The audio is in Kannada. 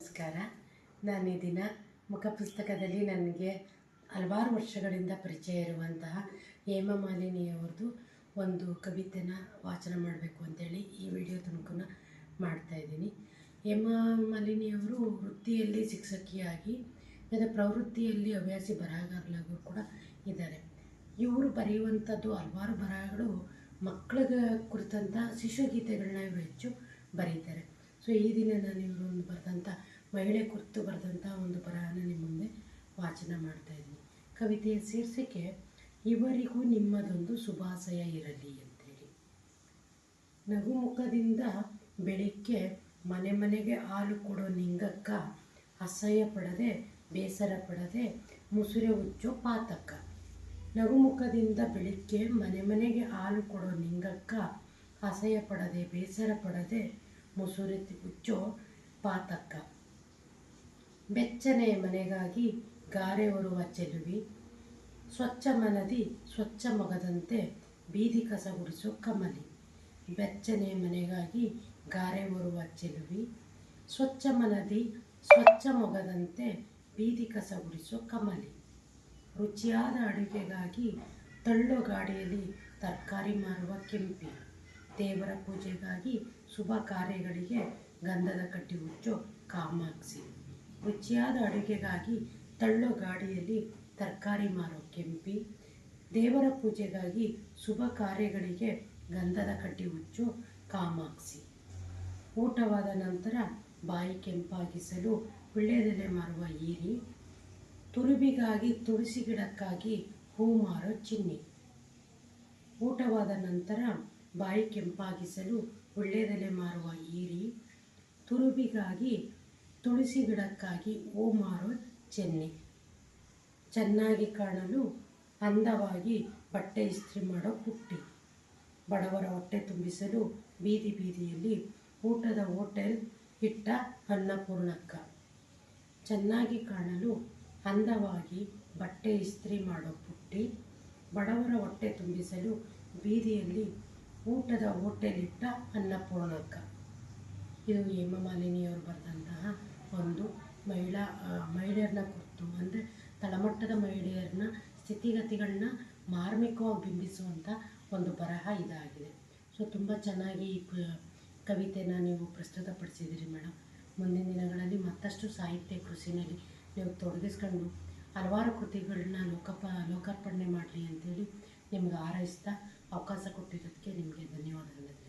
ನಮಸ್ಕಾರ. ನಾನು ಈ ದಿನ ಮುಖಪುಸ್ತಕದಲ್ಲಿ ನನಗೆ ಹಲವಾರು ವರ್ಷಗಳಿಂದ ಪರಿಚಯ ಇರುವಂತಹ ಹೇಮಮಾಲಿನಿಯವರದು ಒಂದು ಕವಿತೆನ ವಾಚನ ಮಾಡಬೇಕು ಅಂತೇಳಿ ಈ ವಿಡಿಯೋ ತುಣುಕನ್ನು ಮಾಡ್ತಾಯಿದ್ದೀನಿ. ಹೇಮಮಾಲಿನಿಯವರು ವೃತ್ತಿಯಲ್ಲಿ ಶಿಕ್ಷಕಿಯಾಗಿ ಮತ್ತು ಪ್ರವೃತ್ತಿಯಲ್ಲಿ ಹವ್ಯಾಸಿ ಬರಹಗಾರರಾಗೂ ಕೂಡ ಇದ್ದಾರೆ. ಇವರು ಬರೆಯುವಂಥದ್ದು ಹಲವಾರು ಬರಹಗಳು ಮಕ್ಕಳ ಕುರಿತಂಥ ಶಿಶುಗೀತೆಗಳನ್ನ ಇವರು ಹೆಚ್ಚು ಬರೀತಾರೆ. ಸೊ ಈ ದಿನ ನಾನು ಇವರೊಂದು ಬರೆದಂಥ ಮಹಿಳೆ ಕುರಿತು ಬರೆದಂಥ ಒಂದು ಬರಹನ ನಿಮ್ಮ ಮುಂದೆ ವಾಚನ ಮಾಡ್ತಾಯಿದ್ದೀನಿ. ಕವಿತೆಯ ಶೀರ್ಷಿಕೆ ಇವರಿಗೂ ನಿಮ್ಮದೊಂದು ಶುಭಾಶಯ ಇರಲಿ ಅಂತೇಳಿ. ನಗುಮುಖದಿಂದ ಬೆಳಿಗ್ಗೆ ಮನೆ ಮನೆಗೆ ಹಾಲು ಕೊಡೋ ನಿಂಗಕ್ಕ, ಅಸಹ್ಯ ಪಡದೆ ಬೇಸರ ಪಡದೆ ಮುಸುರೆ ಉಚ್ಚೋ ಪಾತಕ್ಕ. ನಗುಮುಖದಿಂದ ಬೆಳಿಗ್ಗೆ ಮನೆ ಮನೆಗೆ ಹಾಲು ಕೊಡೋ ನಿಂಗಕ್ಕ, ಅಸಹ್ಯ ಪಡದೆ ಬೇಸರ ಪಡದೆ ಮುಸುರೆ ಉಚ್ಚೋ ಪಾತಕ್ಕ. ಬೆಚ್ಚನೆಯ ಮನೆಗಾಗಿ ಗಾರೆ ಹೊರುವ ಚೆಲುವಿ, ಸ್ವಚ್ಛ ಮನದಿ ಸ್ವಚ್ಛ ಮೊಗದಂತೆ ಬೀದಿ ಕಸ ಗುಡಿಸೋ ಕಮಲಿ. ಬೆಚ್ಚನೆಯ ಮನೆಗಾಗಿ ಗಾರೆ ಹೊರುವ ಚೆಲುವಿ, ಸ್ವಚ್ಛ ಮನದಿ ಸ್ವಚ್ಛ ಮೊಗದಂತೆ ಬೀದಿ ಕಸ ಗುಡಿಸೋ ಕಮಲಿ. ರುಚಿಯಾದ ಅಡುಗೆಗಾಗಿ ತಳ್ಳೋ ಗಾಡಿಯಲ್ಲಿ ತರಕಾರಿ ಮಾರುವ ಕೆಂಪಿ. ದೇವರ ಪೂಜೆಗಾಗಿ ಶುಭ ಕಾರ್ಯಗಳಿಗೆ ಗಂಧದ ಕಟ್ಟಿ ಉಚ್ಚೋ ಕಾಮಾಕ್ಷಿ. ರುಚಿಯಾದ ಅಡುಗೆಗಾಗಿ ತಳ್ಳೋ ಗಾಡಿಯಲ್ಲಿ ತರಕಾರಿ ಮಾರೋ ಕೆಂಪಿ. ದೇವರ ಪೂಜೆಗಾಗಿ ಶುಭ ಕಾರ್ಯಗಳಿಗೆ ಗಂಧದ ಕಟ್ಟಿ ಉಚ್ಚೋ ಕಾಮಾಕ್ಷಿ. ಊಟವಾದ ನಂತರ ಬಾಯಿ ಕೆಂಪಾಗಿಸಲು ವೀಳ್ಯದೆಲೆ ಮಾರುವ ಈರಿ. ತುರುಬಿಗಾಗಿ ತುಳಸಿ ಗಿಡಕ್ಕಾಗಿ ಹೂ ಮಾರೋ ಚಿನ್ನಿ. ಊಟವಾದ ನಂತರ ಬಾಯಿ ಕೆಂಪಾಗಿಸಲು ವೀಳ್ಯದೆಲೆ ಮಾರುವ ಈರಿ. ತುರುಬಿಗಾಗಿ ತುಳಸಿ ಗಿಡಕ್ಕಾಗಿ ಹೂ ಮಾರೋ ಚೆನ್ನಿ. ಚೆನ್ನಾಗಿ ಕಾಣಲು ಅಂದವಾಗಿ ಬಟ್ಟೆ ಇಸ್ತ್ರಿ ಮಾಡೋ ಪುಟ್ಟಿ. ಬಡವರ ಹೊಟ್ಟೆ ತುಂಬಿಸಲು ಬೀದಿ ಬೀದಿಯಲ್ಲಿ ಊಟದ ಹೋಟೆಲ್ ಇಟ್ಟ ಅನ್ನಪೂರ್ಣಕ್ಕ. ಚೆನ್ನಾಗಿ ಕಾಣಲು ಅಂದವಾಗಿ ಬಟ್ಟೆ ಇಸ್ತ್ರಿ ಮಾಡೋ ಪುಟ್ಟಿ. ಬಡವರ ಹೊಟ್ಟೆ ತುಂಬಿಸಲು ಬೀದಿಯಲ್ಲಿ ಊಟದ ಹೋಟೆಲ್ ಇಟ್ಟ ಅನ್ನಪೂರ್ಣಕ್ಕ. ಇದು ಹೇಮಮಾಲಿನಿಯವರು ಬರೆದಂತಹ ಒಂದು ಮಹಿಳೆಯರನ್ನ ಕುರಿತು, ಅಂದರೆ ತಳಮಟ್ಟದ ಮಹಿಳೆಯರನ್ನ ಸ್ಥಿತಿಗತಿಗಳನ್ನ ಮಾರ್ಮಿಕವಾಗಿ ಬಿಂಬಿಸುವಂಥ ಒಂದು ಬರಹ ಇದಾಗಿದೆ. ಸೊ ತುಂಬ ಚೆನ್ನಾಗಿ ಈ ಕವಿತೆನ ನೀವು ಪ್ರಸ್ತುತಪಡಿಸಿದ್ದೀರಿ ಮೇಡಮ್. ಮುಂದಿನ ದಿನಗಳಲ್ಲಿ ಮತ್ತಷ್ಟು ಸಾಹಿತ್ಯ ಕೃಷಿನಲ್ಲಿ ನೀವು ತೊಡಗಿಸ್ಕೊಂಡು ಹಲವಾರು ಕೃತಿಗಳನ್ನ ಲೋಕಾರ್ಪಣೆ ಮಾಡಲಿ ಅಂತೇಳಿ ನಿಮ್ಗೆ ಹಾರೈಸ್ತಾ ಅವಕಾಶ ಕೊಟ್ಟಿರೋದಕ್ಕೆ ನಿಮಗೆ ಧನ್ಯವಾದಗಳು.